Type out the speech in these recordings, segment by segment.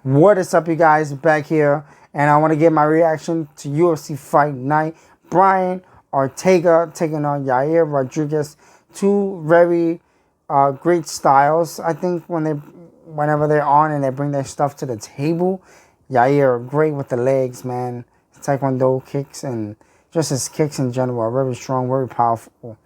What is up, you guys? Back here, and I want to give my reaction to UFC Fight Night. Brian Ortega taking on Yair Rodriguez. Two very great styles. I think whenever they're on and they bring their stuff to the table, Yair great with the legs, man. Taekwondo kicks and just his kicks in general are very strong, very powerful.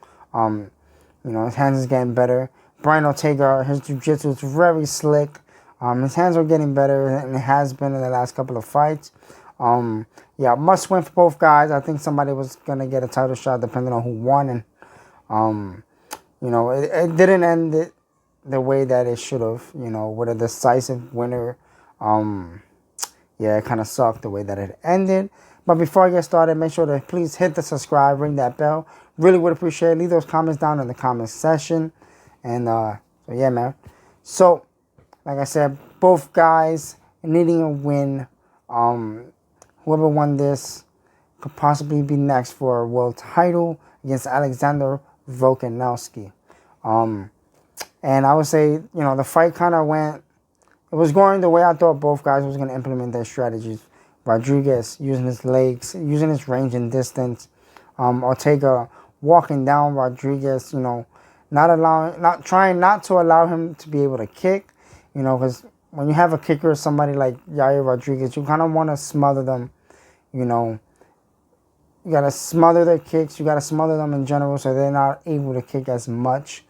His hands is getting better. Brian Ortega, his jiu-jitsu is very slick. His hands are getting better, and it has been in the last couple of fights. Must win for both guys. I think somebody was going to get a title shot depending on who won. And, it didn't end it the way that it should have, with a decisive winner. It kind of sucked the way that it ended. But before I get started, make sure to please hit the subscribe, ring that bell. Really would appreciate it. Leave those comments down in the comment section. And, man. So, like I said, both guys needing a win. Whoever won this could possibly be next for a world title against Alexander Volkanovski. And I would say, the fight kind of went... It was going the way I thought both guys was going to implement their strategies. Rodriguez using his legs, using his range and distance. Ortega walking down Rodriguez, not trying not to allow him to be able to kick. Because when you have a kicker, somebody like Yair Rodriguez, you kind of want to smother them. You got to smother their kicks. You got to smother them in general so they're not able to kick as much.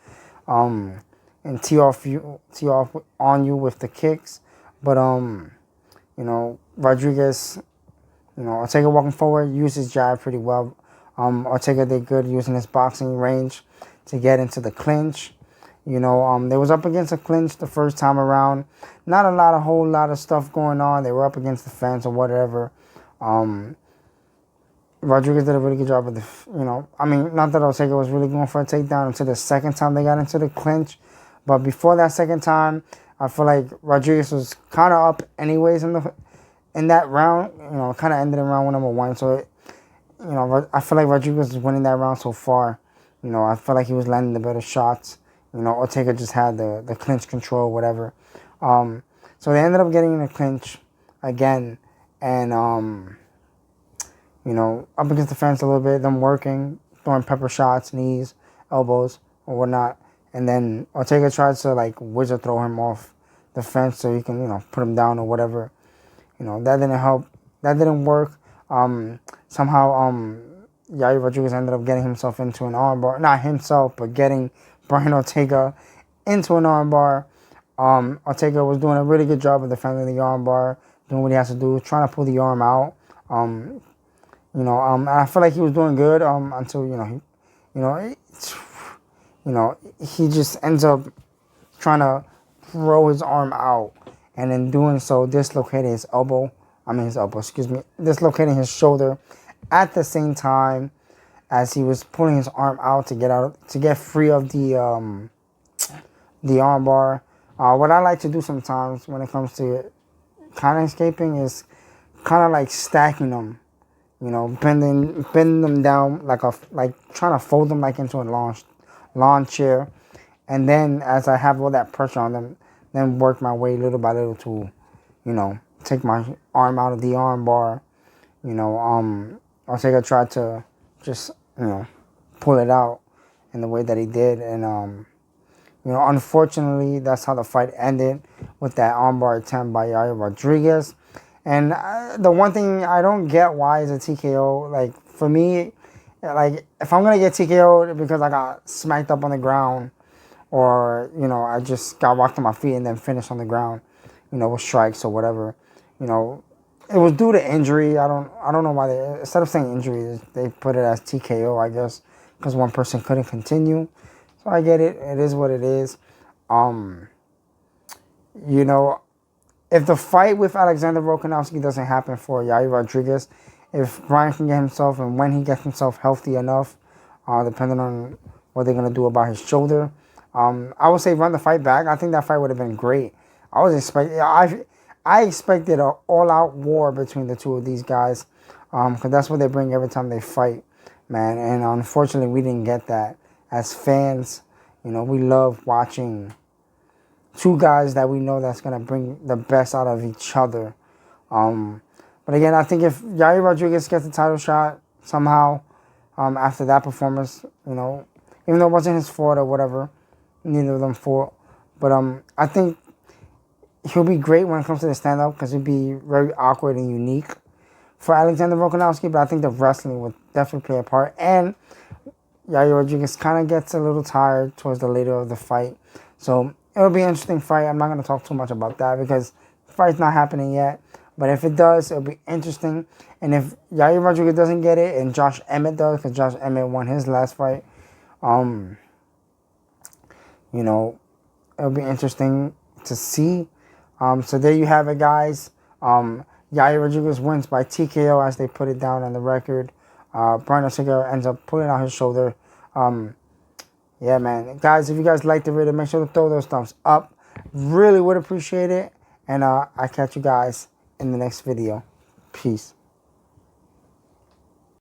And tee off on you with the kicks. But, Rodriguez, Ortega walking forward, used his jab pretty well. Ortega did good using his boxing range to get into the clinch. They was up against a clinch the first time around. Not a whole lot of stuff going on. They were up against the fence or whatever. Rodriguez did a really good job with not that Ortega was really going for a takedown until the second time they got into the clinch. But before that second time, I feel like Rodriguez was kind of up anyways in that round. Kind of ended in round number one. So, I feel like Rodriguez is winning that round so far. I feel like he was landing the better shots. Ortega just had the clinch control, whatever. So they ended up getting in a clinch again. And, up against the fence a little bit, them working, throwing pepper shots, knees, elbows, or whatnot. And then Ortega tried to, wizard throw him off the fence so he can, put him down or whatever. That didn't help. That didn't work. Somehow, Yair Rodriguez ended up getting himself into an armbar. Not himself, but getting Brian Ortega into an armbar. Ortega was doing a really good job of defending the armbar, doing what he has to do, trying to pull the arm out. I feel like he was doing good until he just ends up trying to throw his arm out, and in doing so, dislocating dislocating his shoulder at the same time as he was pulling his arm out to get free of the arm bar. What I like to do sometimes when it comes to kind of escaping is kind of like stacking them, bending them down like trying to fold them like into a lawn chair, and then as I have all that pressure on them, then work my way little by little to, take my arm out of the arm bar. Ortega tried to just, pull it out in the way that he did. And, unfortunately, that's how the fight ended, with that armbar attempt by Yair Rodriguez. And the one thing I don't get why is a TKO. For me, if I'm going to get TKO'd because I got smacked up on the ground, or, I just got rocked on my feet and then finished on the ground, with strikes or whatever, it was due to injury. I don't know why they, instead of saying injury, they put it as TKO, I guess, because one person couldn't continue. So I get it. It is what it is. If the fight with Alexander Volkanovski doesn't happen for Yair Rodriguez, if Brian can get himself, and when he gets himself healthy enough, depending on what they're going to do about his shoulder, I would say run the fight back. I think that fight would have been great. I expected an all-out war between the two of these guys, because that's what they bring every time they fight, man. And unfortunately, we didn't get that. As fans, we love watching two guys that we know that's gonna bring the best out of each other. But again, I think if Yair Rodriguez gets the title shot somehow after that performance, you know, even though it wasn't his fault or whatever, neither of them fault. But I think he'll be great when it comes to the stand-up because he'll be very awkward and unique for Alexander Volkanovski. But I think the wrestling would definitely play a part. And Yair Rodriguez kind of gets a little tired towards the later of the fight. So it'll be an interesting fight. I'm not going to talk too much about that because the fight's not happening yet. But if it does, it'll be interesting. And if Yair Rodriguez doesn't get it and Josh Emmett does, because Josh Emmett won his last fight, you know, it'll be interesting to see. So there you have it, guys. Yair Rodriguez wins by TKO as they put it down on the record. Brian Ortega ends up pulling out his shoulder. Yeah, man. Guys, if you guys liked the video, make sure to throw those thumbs up. Really would appreciate it. And I'll catch you guys in the next video. Peace.